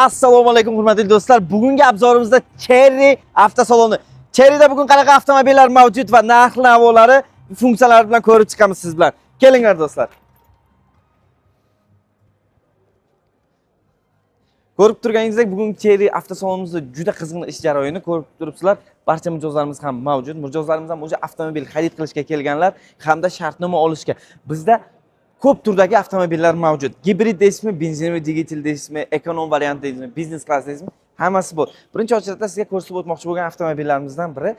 Assalomu alaykum hurmatli do'stlar. Bugungi obzorimizda Cherry avtosaloni. Cherryda bugun qanaqa avtomobillar mavjud va narx-navolari, funksiyalari bilan ko'rib chiqamiz siz bilan. Kelinglar do'stlar. Ko'rib turganingizdek, bugun Cherry avtosalonimizda juda qizg'in ish jarayoni ko'rib turibsizlar. Barcha mijozlarimiz ham mavjud. Mijozlarimiz ham o'sha avtomobil xarid qilishga kelganlar hamda shartnoma olishga. Bizda ko'p turdagi avtomobillar mavjud. Gibrid deysizmi, benzinli dvigatel deysizmi, ekonom variant deysizmi, biznes klass deysizmi, hammasi bor. Birinchi ochlikda sizga ko'rsatib o'tmoqchi bo'lgan avtomobillarimizdan biri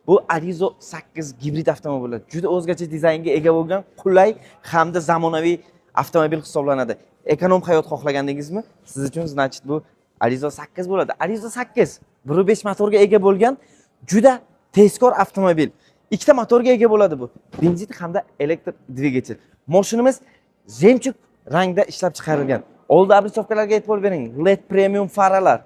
bu Arizo 8 gibrid avtomobil. Juda o'zgacha dizaynga ega bo'lgan, qulay hamda zamonaviy avtomobil hisoblanadi. Ekonom hayot xohlagandingizmi? Siz uchun значит bu Arizo 8 bo'ladi. Arizo 8 1.5 motorga ega bo'lgan juda tezkor avtomobil. Ikkita motorga ega bo'ladi bu. Benzin hamda elektr dvigatel. Mashinamiz jemchug rangda ishlab chiqarilgan. Oldi abrisovkalarga e'tibor bering. LED premium faralar.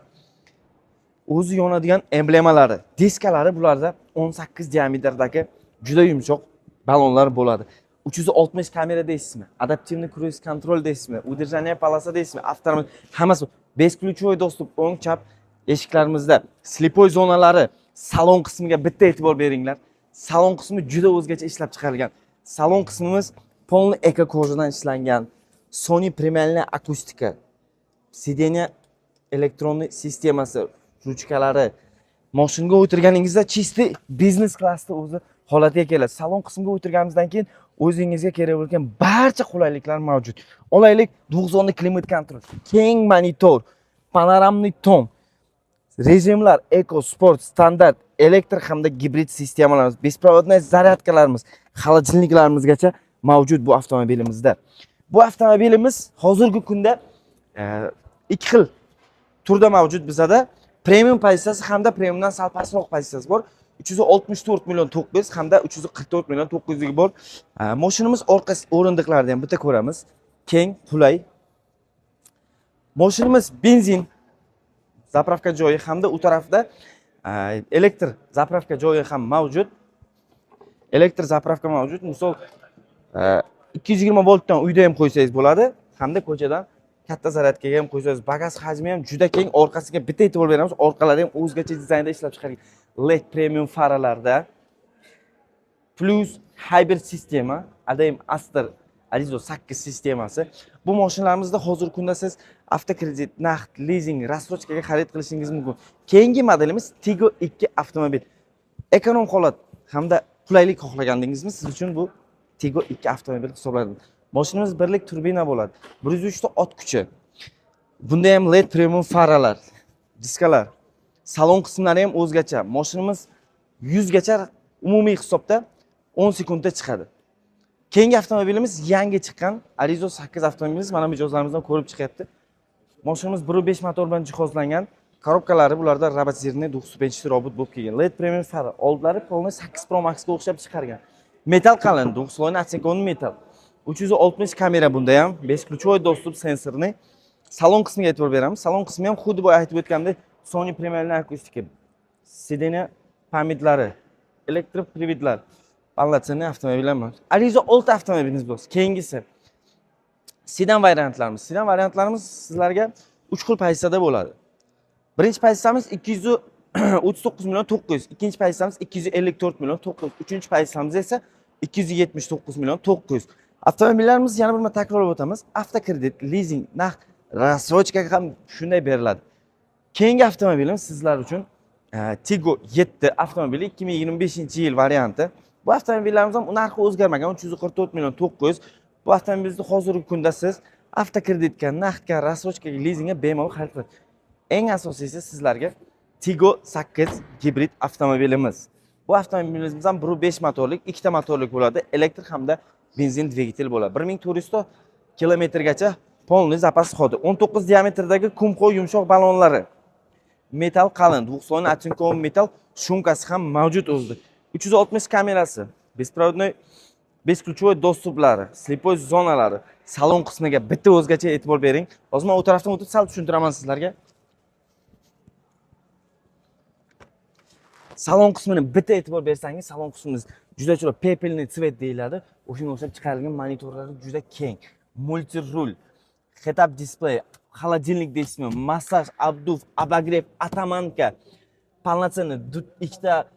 O'zi yonadigan emblemalari, diskalari bularda 18 diametrdagi juda yumshoq balonlar bo'ladi. 360 kamera deysizmi? Adaptivniy cruise control deysizmi? Удержание полоса deysizmi? Avtomobil hammasi besключевой достуp o'ng chap eshiklarimizda. Slipoy zonalari, salon qismiga bitta e'tibor beringlar. Salon qismi juda o'zgacha ishlab chiqarilgan. Salon qismimiz полный eko kojadan ishlangan. Sony premialniy akustika. Sideniya elektronniy sistemasi, ruchkalari. Mashinaga o'tirganingizda chisti biznes klassda o'zi holatiga keladi. Salon qismiga o'tirganimizdan keyin o'zingizga kerak bo'lgan barcha qulayliklar mavjud. Olaylik 9 klimat kontrol, keng monitor, panoramniy tom, rejimlar eko, sport, standart, elektr hamda gibrid sistemalarimiz, besprovodniy zaryadkalarimiz, xolodilniklarimizgacha mavjud bu avtomobilimizda. Bu avtomobilimiz hozirgi kunda ikki xil turda mavjud bizada. Premium pozitsiyasi hamda premiumdan sal pastroq pozitsiyasi bor. 364 million 900 hamda 344 million 900 bor. Mashinamiz orqa o'rindiqlarida ham bitta ko'ramiz. Keng, qulay. Mashinamiz benzin zapravka joyi hamda u tarafda elektr zapravka joyi ham mavjud. Elektr zapravka mavjud. Misol 220 voltdan uyda ham qo'ysangiz bo'ladi, hamda ko'chadan katta zaryadkaga ham qo'ysangiz. Bagaj hajmi ham juda keng. Orqasiga bitta e'tibor beramiz. Orqalari ham o'zgacha dizaynda ishlab chiqarilgan. LED premium faralarda plus hybrid sistema, adayim Astor Arizo 8 sistemasi. Bu mashinalarımizda hozir kunda siz avtokredit, naqd, leasing, рассрочкаga xarid qilishingiz mumkin. Keyingi modelimiz Tiggo 2 avtomobil. Ekonom holat hamda qulaylik xohlagandingizmi, siz uchun bu Tiggo 2 avtomobil hisoblanadi. Mashinamiz birlik turbina bo'ladi. 103 ta ot kuchi. Bunda ham LED premium faralar, diskalar. Salon qismlari ham o'zgacha. Mashinamiz 100 gacha umumiy hisobda 10 sekundda chiqadi. Keyingi avtomobilimiz yangi chiqqan Arizo 8 avtomobilimiz. Mana mijozlarimizdan ko'rib chiqyapti. Mashinamiz 1.5 motor bilan jihozlangan. Korobkalari bularda robotizirniy 9 robot bo'lib kelgan. LED premium fara. Oldlari polni 8 Pro Max ga o'xshab chiqargan. Metal qalin, 9 atsekon metal. 360 kamera bunda ham, besключевой доступ sensorli. Salon qismiga e'tibor beramiz. Salon qismi ham xuddi boya aytib o'tgandek Sony premialniy akustika. Sideniya pamidlari, elektroprividlar, ballatsanli avtomobillar bor. Arizo 6 avtomobilimiz bor. Keyingisi sedan variantlarimiz. Sedan variantlarimiz sizlarga 3 xil pozitsiyada bo'ladi. Birinchi pozitsiyamiz 239 million 900, ikkinchi pozitsiyamiz 254 million 900, uchinchi pozitsiyamiz esa 279 million 900. Avtomobillarimiz yana bir marta takrorlab o'tamiz. Avtokredit, leasing, naqd, рассрочкаga ham shunday beriladi. Keyingi avtomobilimiz sizlar uchun Tiggo 7 avtomobili 2025-yil varianti. Bu avtomobillarimiz ham narxi o'zgarmagan 344 million 900. Bu avtomobilni hozirgi kunda siz avtokreditga, naqdga, рассрочкаga, leasingga bemalol xarid qilasiz. Eng asosiysi sizlarga Tiggo 8 gibrid avtomobilimiz. Bu avtomobilimiz ham 1.5 motorlik, 2 ta motorlik bo'ladi, elektr hamda benzin dvigatel bo'ladi. 1400 kilometrgacha polniy zapas xodi. 19 diametrdagi kumqo yumshoq balonlari. Metal qalin, 200 atsekon metal shumkasi ham mavjud o'zida. 360 kamerasi, besprovodniy besключевой dostuplari, slipoy zonalari, salon qismiga bitta o'zgacha e'tibor bering. Hozir men u tarafdan o'tib sal tushuntiraman sizlarga. Salon qismini bitta e'tibor bersangiz, salon qismimiz juda chiroyli pepelniy svet deyiladi. O'shanga o'xshab chiqarilgan monitorlari juda keng. Multi rul, head-up display, холодильник deysizmi, massaj, obduf, обогрев, atamanka, полноценный ikkita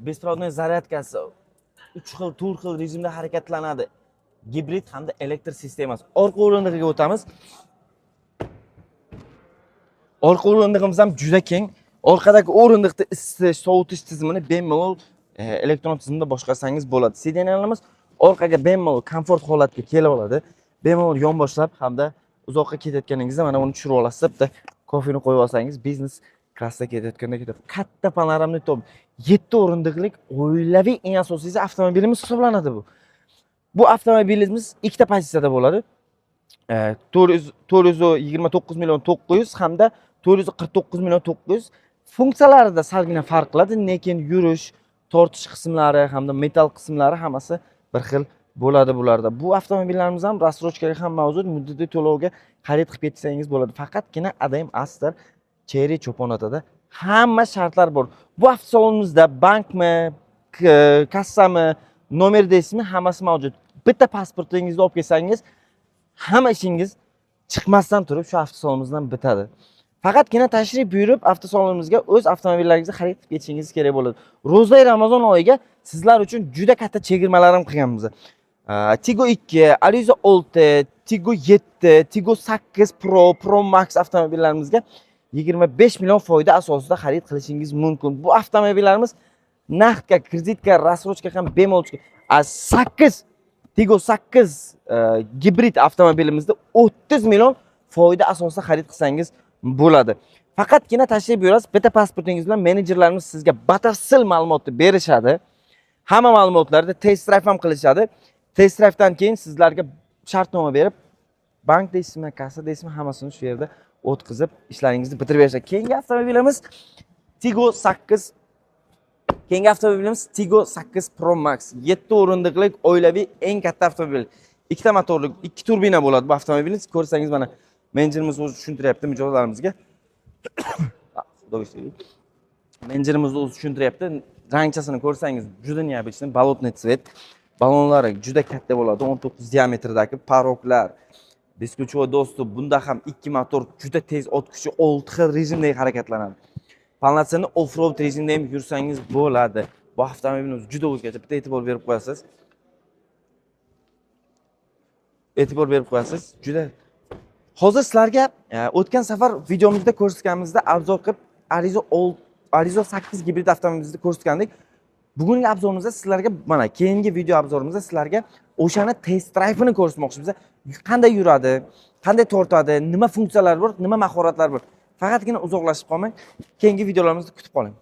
беспроводной zaryadkasi 3 xil, 4 xil rejimda harakatlanadi. Gibrid hamda elektr sistemasi. Orqa o'rindig'iga o'tamiz. Orqa o'rindig'imiz ham juda keng. Orqadagi o'rindiqda isitish, sovutish tizimini bemalol elektron tizimda boshqarsangiz bo'ladi. Sideniyalarimiz orqaga bemalol komfort holatga kelib oladi. Bemalol yonboshlab hamda uzoqqa ketayotganingizda mana buni tushirib olasiz. Bitta kofeni qo'yib olsangiz, biznes klassda ketayotganda ketadi. Katta panoramli tom 7 o'rindiqlik oilaviy eng asosiysi avtomobilimiz hisoblanadi bu. Bu avtomobilimiz ikkita pozitsiyada bo'ladi. 429 million 900 hamda 449 million 900. Funksiyalarida salgina farq qiladi, lekin yurish, tortish qismlari hamda metal qismlari hammasi bir xil bo'ladi bularda. Bu avtomobillarimiz ham рассрочкаga ham mavjud, muddatiy to'lovga xarid qilib ketsangiz bo'ladi. Faqatgina ADM Astar Cherry Cho'ponotada hamma shartlar bor. Bu avtomobilimizda bankmi, kassami, nomer deysizmi, hammasi mavjud. Bitta pasportingizni olib kelsangiz, hamma ishingiz chiqmasdan turib shu avtomobilimizdan bitadi. Faqatgina tashrif buyurib avtosalonimizga o'z avtomobillaringizni xarid qilib ketishingiz kerak bo'ladi. Ro'za Ramazon oyiga sizlar uchun juda katta chegirmalar ham qilganmiz. Tigo 2, Arizo 6, Tigo 7, Tigo 8 Pro, Pro Max avtomobillarimizga 25 million foyda asosida xarid qilishingiz mumkin. Bu avtomobillarimiz naqdga, kreditka, рассрочка ham bemalol chiqadi. 8 Tigo 8 gibrid avtomobilimizda 30 million foyda asosida xarid qilsangiz bo'ladi. Faqatgina tashrif buyurasiz, bitta pasportingiz bilan menejerlarimiz sizga batafsil ma'lumotni berishadi. Hamma ma'lumotlarda test drive ham qilishadi. Test drive'dan keyin sizlarga shartnoma berib, bank deysizmi, kassa deysizmi, hammasini shu yerda o'tkazib ishlaringizni bitirib berishadi. Keyingi avtomobilimiz Tigo 8 Keyingi avtomobilimiz Tigo 8 Pro Max. 7 o'rindiqlik oilaviy eng katta avtomobil. Ikkita motorli, 2 turbina bo'ladi bu avtomobilimiz. Ko'rsangiz mana menejerimiz o'zi tushuntiryapti mijozlarimizga. Menejerimiz o'zi tushuntiryapti. Rangchasini ko'rsangiz juda необычный, болотный цвет. Balonlari juda katta bo'ladi, 19 diametrdagi paroklar, beskluchovoy dostуп. Bunda ham 2 motor juda tez o't kuchi 6 xil rejimda harakatlanadi. Полноценный off-road rejimda ham yursangiz bo'ladi. Bu avtomobilimiz juda o'zgacha. Bitta e'tibor berib qo'yasiz. E'tibor berib qo'yasiz. Juda. Hozir sizlarga o'tgan safar videomizda ko'rsatganimizda obzor qilib Arizo 8 gibrid avtomobilimizni ko'rsatgandik. Bugungi obzorimizda sizlarga mana keyingi video obzorimizda sizlarga o'shani test drive'ini ko'rsatmoqchimiz. Qanday yuradi, qanday tortadi, nima funksiyalar bor, nima mahoratlar bor. Faqatgina uzoqlashib qolmang. Keyingi videolarimizda kutib qoling.